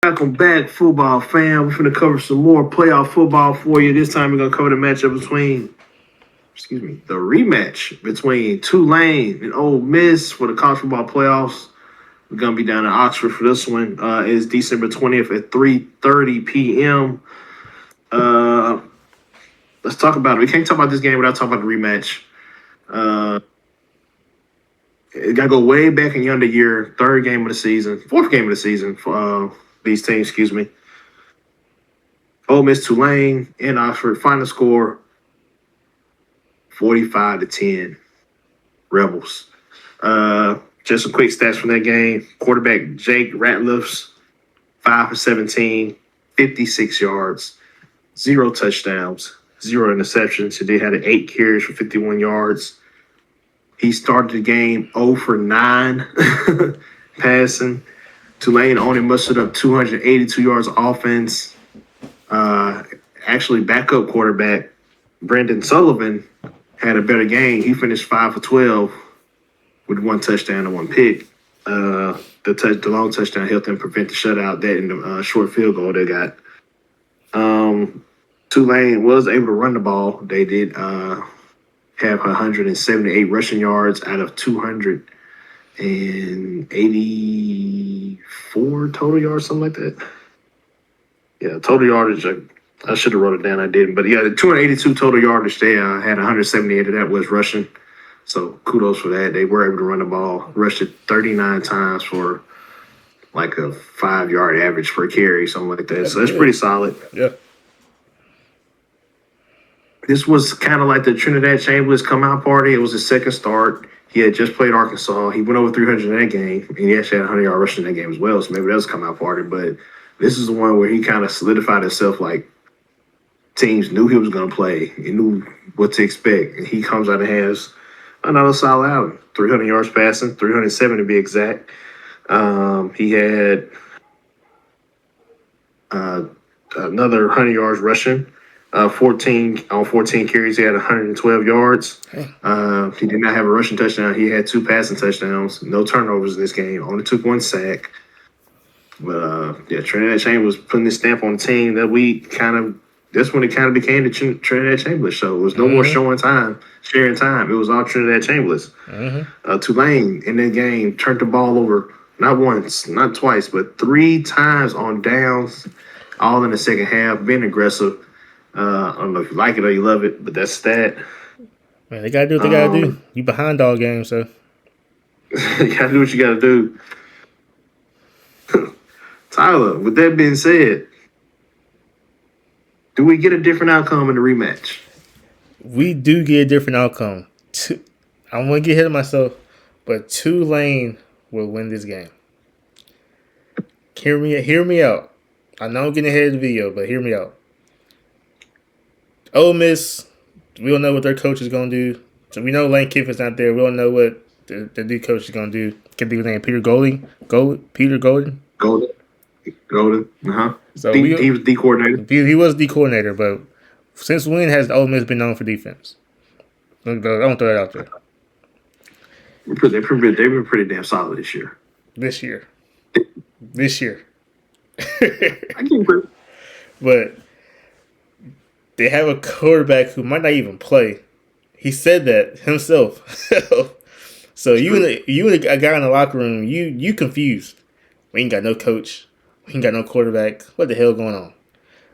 Welcome back, football fam. We're going to cover some more playoff football for you. This time we're going to cover the matchup the rematch between Tulane and Ole Miss for the college football playoffs. We're going to be down in Oxford for this one. It's December 20th at 3:30 p.m. Let's talk about it. We can't talk about this game without talking about the rematch. It got to go way back in yonder year, fourth game of the season for these teams, Ole Miss Tulane in Oxford. Final score 45-10. Rebels. Just some quick stats from that game. Quarterback Jake Ratliff's 5 for 17, 56 yards, 0 touchdowns, 0 interceptions. He had 8 carries for 51 yards. He started the game 0 for 9 passing. Tulane only mustered up 282 yards of offense. Actually, backup quarterback Brendan Sullivan had a better game. He finished 5 for 12 with 1 touchdown and 1 pick. The long touchdown helped them prevent the shutout that in the short field goal they got. Tulane was able to run the ball. They did have 178 rushing yards out of 284 total yards, something like that. Yeah, total yardage. I should have wrote it down. I didn't. But yeah, the 282 total yardage they had 178 of that was rushing. So kudos for that. They were able to run the ball, rushed it 39 times for like a 5-yard average per carry, something like that. So that's pretty solid. Yeah. This was kind of like the Trinidad Chambliss come out party. It was his second start. He had just played Arkansas. He went over 300 in that game, and he actually had 100-yard rushing in that game as well. So maybe that was a come out party. But this is the one where he kind of solidified himself. Like teams knew he was going to play and knew what to expect. And he comes out and has another solid outing. 300 yards passing, 307 to be exact. He had another 100 yards rushing. 14 carries, he had 112 yards. He did not have a rushing touchdown. He had 2 passing touchdowns. No turnovers in this game. Only took 1 sack. But Trinidad Chambliss was putting this stamp on the team that that's when it kind of became the Trinidad Chambliss show. It was no more sharing time. It was all Trinidad Chambliss. Tulane in that game turned the ball over not once, not twice, but 3 times on downs, all in the second half, being aggressive. I don't know if you like it or you love it, but that's that. Man, they gotta do what they gotta do. You behind all games, so you gotta do what you gotta do. Tyler, with that being said, do we get a different outcome in the rematch? we do get a different outcome. I'm gonna get ahead of myself, but Tulane will win this game. Hear me out. I know I'm getting ahead of the video, but hear me out. Ole Miss, we don't know what their coach is going to do. So we know Lane Kiffin's not there. We don't know what the new coach is going to do. Could be named Peter Golden. Golden. So he was the coordinator. He was the coordinator, but since when has Ole Miss been known for defense? I don't throw that out there. They've been pretty damn solid this year. This year. I can't believe. But they have a quarterback who might not even play. He said that himself. So you and a guy in the locker room, you confused. We ain't got no coach. We ain't got no quarterback. What the hell going on?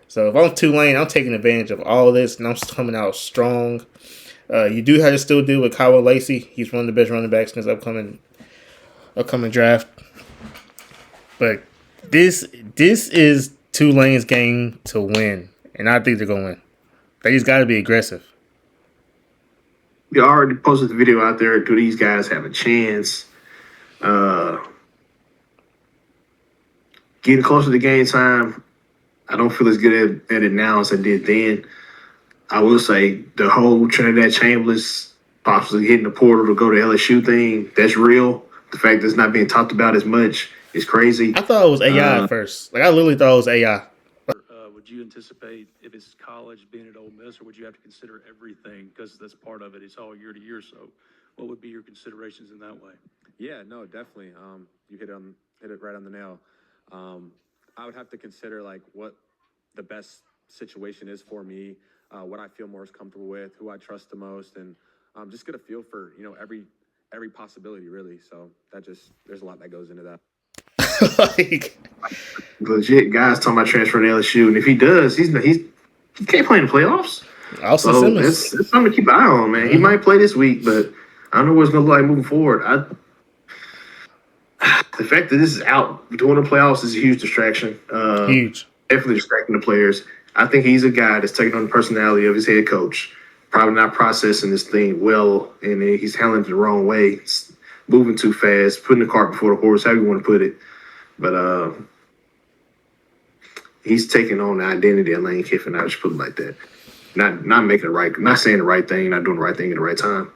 So if I'm Tulane, I'm taking advantage of all this, and I'm coming out strong. You do have to still deal with Kyle Lacey. He's one of the best running backs in this upcoming draft. But this is Tulane's game to win, and I think they're going to win. They just got to be aggressive. We already posted the video out there. Do these guys have a chance? Getting closer to game time, I don't feel as good at it now as I did then. I will say the whole Trinidad Chambliss possibly hitting the portal to go to LSU thing, that's real. The fact that it's not being talked about as much is crazy. I thought it was AI at first. I literally thought it was AI. Would you anticipate if it's college being at Ole Miss, or would you have to consider everything because that's part of it? It's all year to year. So, what would be your considerations in that way? Yeah, no, definitely. You hit it right on the nail. I would have to consider like what the best situation is for me, what I feel most comfortable with, who I trust the most, and just get a feel for every possibility really. So there's a lot that goes into that. Like, Legit guys talking about transferring to LSU, and if he does, he can't play in the playoffs. Austin So Simmons. that's something to keep an eye on, man. He might play this week, but I don't know what it's going to look like moving forward. The fact that this is out during the playoffs is a huge distraction. Huge. Definitely distracting the players. I think he's a guy that's taking on the personality of his head coach. Probably not processing this thing well, and he's handling it the wrong way. It's moving too fast, putting the cart before the horse, however you want to put it. But he's taking on the identity of Lane Kiffin. I just put it like that. Not making the right, not saying the right thing, not doing the right thing at the right time.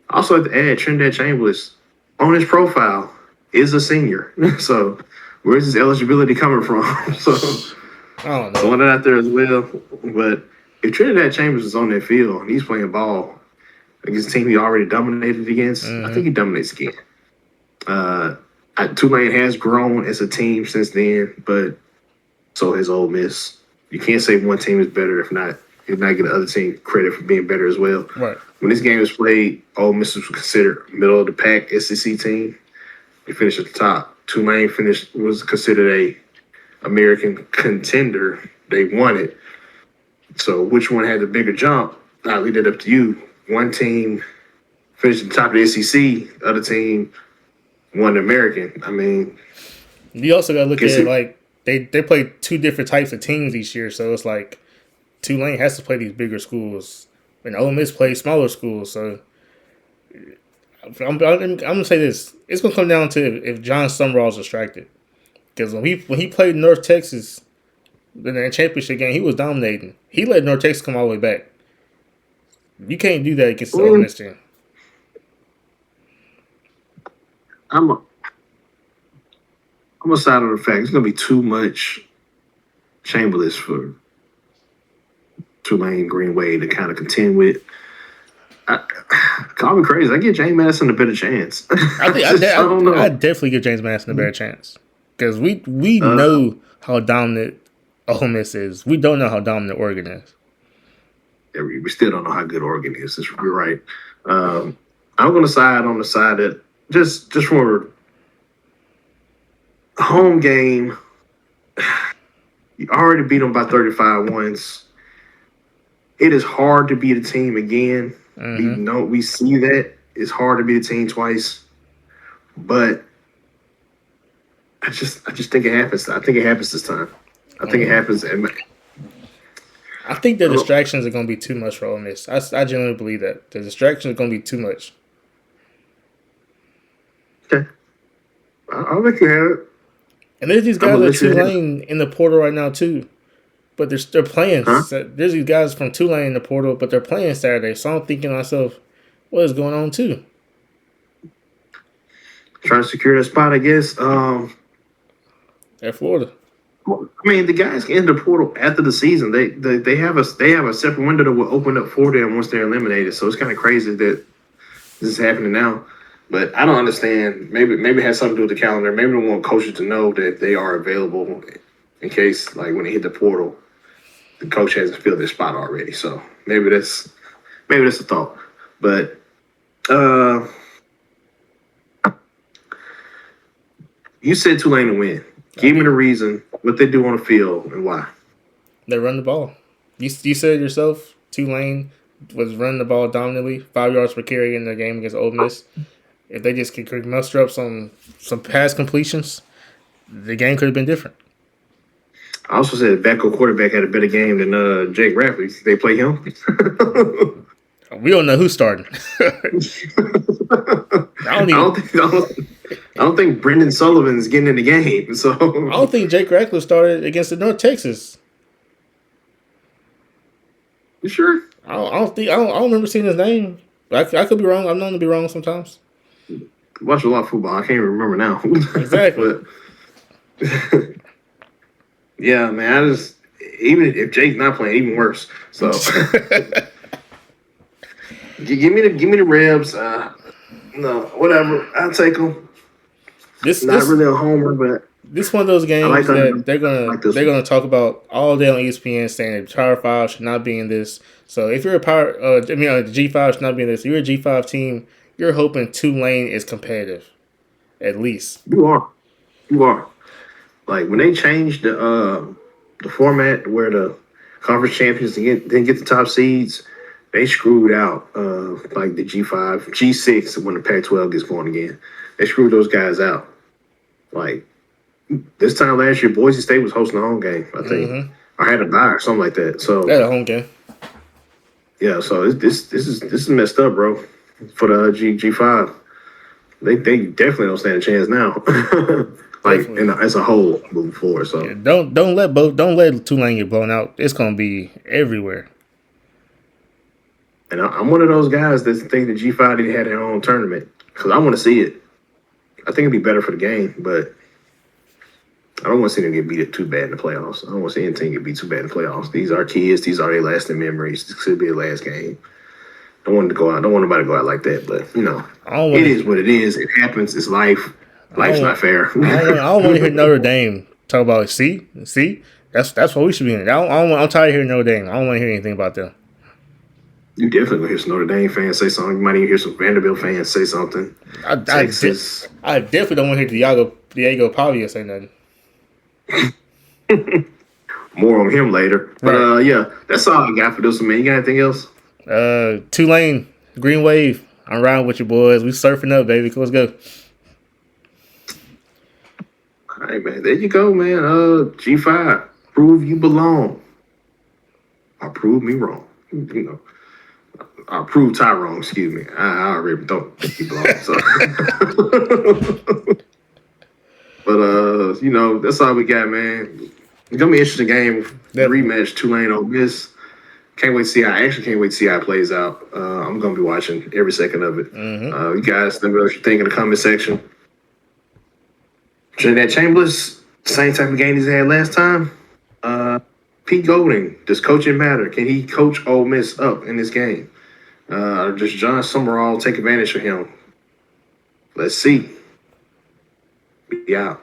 Also, have to add, Trinidad Chambers on his profile is a senior. So where's his eligibility coming from? So I don't know. throwing it out there as well. But if Trinidad Chambers is on that field and he's playing ball against a team he already dominated against, I think he dominates again. Tulane has grown as a team since then, but so has Ole Miss. You can't say one team is better if not give the other team credit for being better as well. Right. When this game was played, Ole Miss was considered middle of the pack SEC team. They finished at the top. Tulane was considered a American contender. They won it. So which one had the bigger jump? I'll leave it up to you. One team finished at the top of the SEC. The other team won the American. I mean, You also got to look at it like they play two different types of teams each year. So it's like Tulane has to play these bigger schools, and Ole Miss plays smaller schools. So I'm gonna say this: it's gonna come down to if John Summerall's distracted, because when he played North Texas in the championship game, he was dominating. He let North Texas come all the way back. You can't do that against the Ole Miss team. I'm a side of the fact it's gonna be too much Chamberlain for Tulane Green Wave to kind of contend with. Call me crazy. I give James Madison a better chance. I don't know. I definitely give James Madison a better chance because we know how dominant Ole Miss is. We don't know how dominant Oregon is. Yeah, we still don't know how good Oregon is. You're right. I'm going to side on the side that just for a home game, you already beat them by 35 once. It is hard to beat a team again. We see that. It's hard to beat a team twice. But I just think it happens. I think it happens this time. I think it happens. I think the distractions are going to be too much for Ole Miss. I genuinely believe that. The distractions are going to be too much. Okay. I'll make you have it. And there's these guys at Tulane in the portal right now, too. But they're playing. Huh? There's these guys from Tulane in the portal, but they're playing Saturday. So I'm thinking to myself, what is going on, too? Trying to secure that spot, I guess. At Florida. I mean, the guys get in the portal after the season. They have a separate window that will open up for them once they're eliminated. So it's kind of crazy that this is happening now. But I don't understand. Maybe it has something to do with the calendar. Maybe they want coaches to know that they are available in case, like, when they hit the portal, the coach hasn't filled their spot already. So maybe that's a thought. But you said Tulane to win. Give me the reason, what they do on the field, and why. They run the ball. You said yourself, Tulane was running the ball dominantly, 5 yards per carry in the game against Ole Miss. If they just could muster up some pass completions, the game could have been different. I also said the backup quarterback had a better game than Jake Rapley. They play him. We don't know who's starting. I don't think Brendan Sullivan's getting in the game. So I don't think Jake Rattler started against the North Texas. You sure? I don't remember seeing his name. I could be wrong. I'm known to be wrong sometimes. Watch a lot of football. I can't even remember now. Exactly. But, yeah, man. Even if Jake's not playing, even worse. So give me the Rebs. No, whatever. I'll take them. Not really a homer, but This is one of those games like that I like this they're one. gonna talk about all day on ESPN, saying the Power Five should not be in this. So if you're a the G5 should not be in this. If you're a G5 team, you're hoping Tulane is competitive, at least. You are. You are. Like when they changed the format where the conference champions didn't get the top seeds, they screwed out like the G5, G6 when the Pac-12 gets going again. They screwed those guys out. Like this time last year, Boise State was hosting a home game, I think. Mm-hmm. I had a bye or something like that. So That's a home game. yeah, so this is messed up, bro. For the G5, they definitely don't stand a chance now. Like as a whole moving forward. So Yeah, don't let Tulane get blown out. It's gonna be everywhere. and I'm one of those guys that think the G5 didn't have their own tournament because I want to see it. I think it'd be better for the game, but I don't want to see them get beat up too bad in the playoffs. I don't want to see any team get beat too bad in the playoffs. These are kids. These are their lasting memories. This could be the last game. Don't want to go out. Don't want nobody to go out like that. But it is what it is. It happens. It's life. Life's not fair. I don't want to hear Notre Dame talk about it. See, that's what we should be in. I'm tired of hearing Notre Dame. I don't want to hear anything about them. You definitely gonna hear some Notre Dame fans say something. You might even hear some Vanderbilt fans say something. I Texas. definitely don't want to hear Diego Pavia say nothing. More on him later. But Right. yeah, that's all I got for this one, man. You got anything else? Tulane Green Wave. I'm riding with you boys. We surfing up, baby. Let's go. All right, man. There you go, man. G5. Prove you belong. Or prove me wrong. Or prove Ty wrong, excuse me. I already don't think he belongs. So. But that's all we got, man. It's gonna be an interesting game. Definitely. Rematch Tulane Ole Miss. Can't wait to see how it plays out. I'm gonna be watching every second of it. Mm-hmm. You guys, let me know what you think in the comment section. Trinidad Chambliss, same type of game he's had last time. Pete Golding, does coaching matter? Can he coach Ole Miss up in this game? Does John Summerall take advantage of him? Let's see. Be out.